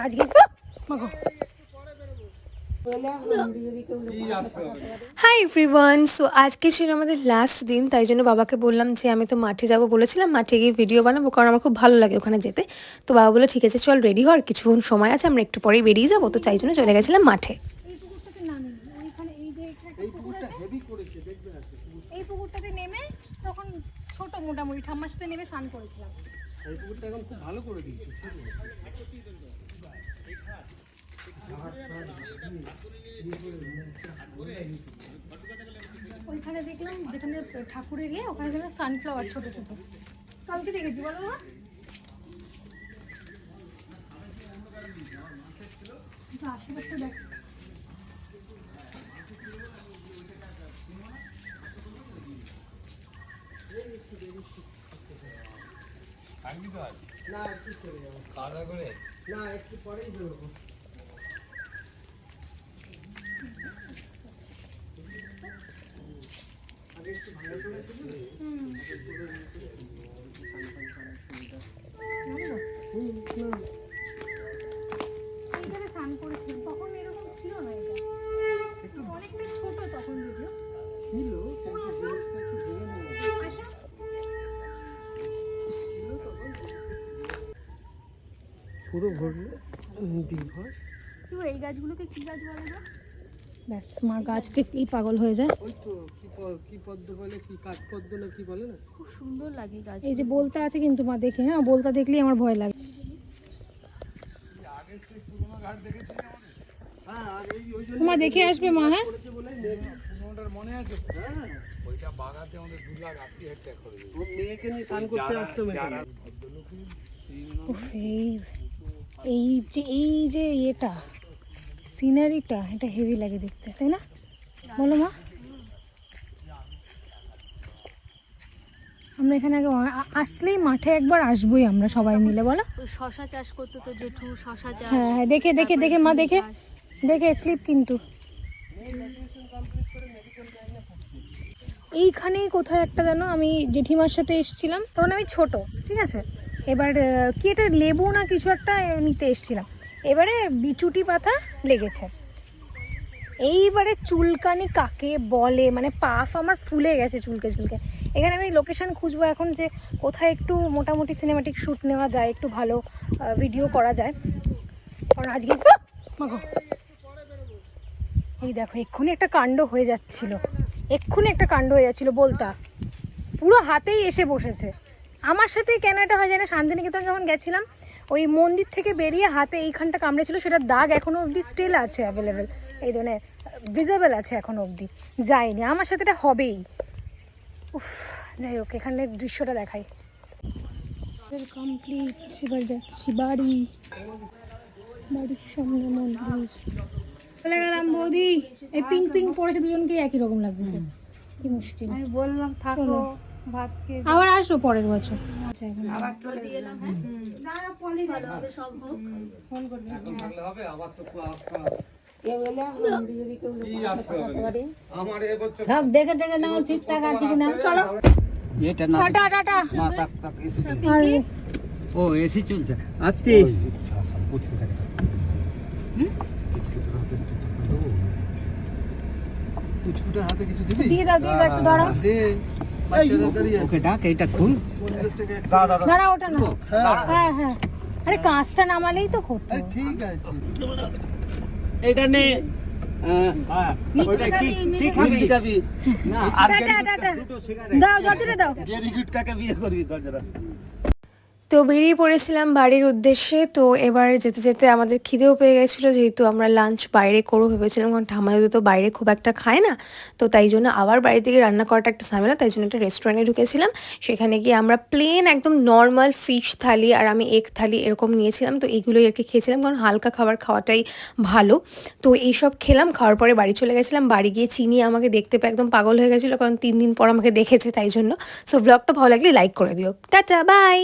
আজকে hi everyone. So আজকে ছিল আমাদের লাস্ট দিন, তাই জন্য বাবাকে বললাম যে আমি তো মাঠে যাব বলেছিলাম, মাঠে গিয়ে ভিডিও বানাবো, কারণ আমার খুব ভালো লাগে ওখানে যেতে। তো বাবা বললো ঠিক আছে চল রেডি হওয়ার কিছুক্ষণ সময় আছে, আমরা একটু পরেই বেরিয়ে যাবো। তো তাই জন্য চলে গেছিলাম মাঠে। এই পুকুরটাতে নেমে তখন ছোট মোটামুটি ঠাম্মার সাথে নেমে স্নান করেছিলাম। এই পুকুরটা এখন খুব ভালো করে দিয়েছে। ওইখানে দেখলাম যেখানে ঠাকুরের ইয়ে, ওখানে দেখলাম সানফ্লাওয়ার ছোট ছোট। কালকে দেখেছি বলো না, আশেপাশটা দেখ। না একটু চলে যাবো, খাওয়া দাওয়া করে না একটু পরেই বেরোবো। আগে একটু ভালো করে এইখানে স্নান করেছিলাম, তখন এরকম ছিল না, এটা একটু অনেকটা ছোট তখন যদিও ছিল, কিন্তু জিনিসটা একটু ভেঙে নেওয়া আশা। পুরো ভরলে দীর্ঘ। তুই এই গাছগুলোকে কি গাছ বলে না? ব্যাস মা গাছ দেখতেই পাগল হয়ে যায়। ওই তো কি পদ্ম বলে, কি কাঠ পদ্ম না কি বলে না, খুব সুন্দর লাগে গাছ। এই যে বলতে আছে কিন্তু মা দেখে, হ্যাঁ বলতা দেখলেই আমার ভয় লাগে। মা দেখে আসবে মা। হ্যাঁ মনে আছে, হ্যাঁ ওইটা বাগাতে আমাদের 2,80,000 টাকা খরচ। ও মেয়েকে নিয়ে স্নান করতে আসতো মেয়েটা। এই যে এটা সিনারিটা, এটা হেভি লাগে দেখতে, তাই না বলো মা? আমরা এখানে আগে আসলেই মাঠে একবার আসবোই আমরা সবাই মিলে, বলো। শশা চাষ করতে তো জেঠু, শশা চাষ। হ্যাঁ দেখে দেখে দেখে মা দেখে দেখে স্লিপ। কিন্তু এইখানেই কোথায় একটা যেন, আমি জেঠিমার সাথে এসেছিলাম তখন, আমি ছোট, ঠিক আছে। এবার কি এটা লেবু না কিছু একটা নিতে এসেছিলাম, এবারে বিচুটি পাতা লেগেছে। এইবারে চুলকানি কাকে বলে, মানে পাফ আমার ফুলে গেছে চুলকে চুলকে। এখানে আমি লোকেশন খুঁজবো এখন, যে কোথায় একটু মোটামুটি সিনেমাটিক শ্যুট নেওয়া যায়, একটু ভালো ভিডিও করা যায়। কারণ আজকে এই দেখো এক্ষুনি একটা কাণ্ড হয়ে যাচ্ছিল, বলতা পুরো হাতেই এসে বসেছে আমার সাথেই। কেন এটা হয় জানে, শান্তিনিকেতন যখন গেছিলাম ওই মন্দির থেকে বেরিয়ে হাতে এইখানটা কামড়েছিল, সেটার দাগ এখনো অবধি স্টিল আছে অ্যাভেলেবেল, এই ধরনের ভিজিবল আছে এখনো অবধি, যায়নি। আমার সাথে এটা হবেই। উফ, যাই হোক এখানের দৃশ্যটা দেখাই। কমপ্লিট, এবার যাচ্ছি বাড়ির সামনে মন্দির। চলে গেলাম বৌদি। এই পিঙ্ক পিঙ্ক পরেছে, দুজনকে একই রকম লাগছে, কি মুশকিল। আমি বললাম থাকো, ভাত খেয়ে আবার আসো পরের বছর। আচ্ছা এখন আবার চলে গেলাম। হ্যাঁ দাঁড়া পলি ভালো হবে, সব হোক, ফোন করবে। এখন লাগলে হবে, আবার তো আসতে হবে। দেখে দেখে নাও ঠিকঠাক আছে কিনা। চলো টাটা টাটা। ও এসি চলছে আসছি। হাতে কিছু দিবি? দিয়ে দাও একটু দাঁড়াও। ওকে ডাক, এইটা খুল। দাঁড়া ওটা না। হ্যাঁ হ্যাঁ, আরে কাঁচটা নামালেই তো হতো। ঠিক আছে এইটা নে। ওইটা কি খাবি? না আর দাও গজরে দাও। ভেরি গুড, কাকে বিয়ে করবি গজরা? তো বেরিয়ে পড়েছিলাম বাড়ির উদ্দেশ্যে। তো এবার যেতে যেতে আমাদের খিদেও পেয়ে গেছিলো, যেহেতু আমরা লাঞ্চ বাইরে করবো ভেবেছিলাম, কারণ ঠাম্মা তো বাইরে খুব একটা খায় না। তো তাই জন্য আবার বাড়ি থেকে রান্না করাটা একটা ঝামেলা, তাই জন্য একটা রেস্টুরেন্টে ঢুকেছিলাম। সেখানে গিয়ে আমরা প্লেন একদম নর্মাল ফিশ থালি আর আমি এগ থালি এরকম নিয়েছিলাম। তো এইগুলোই আর কি খেয়েছিলাম, কারণ হালকা খাবার খাওয়াটাই ভালো। তো এইসব খেলাম, খাওয়ার পরে বাড়ি চলে গেছিলাম। বাড়ি গিয়ে চিনি আমাকে দেখতে পেয়ে একদম পাগল হয়ে গেছিলো, কারণ 3 দিন পর আমাকে দেখেছে, তাই জন্য। সো ব্লগটা ভালো লাগলে লাইক করে দিও। Tata bye.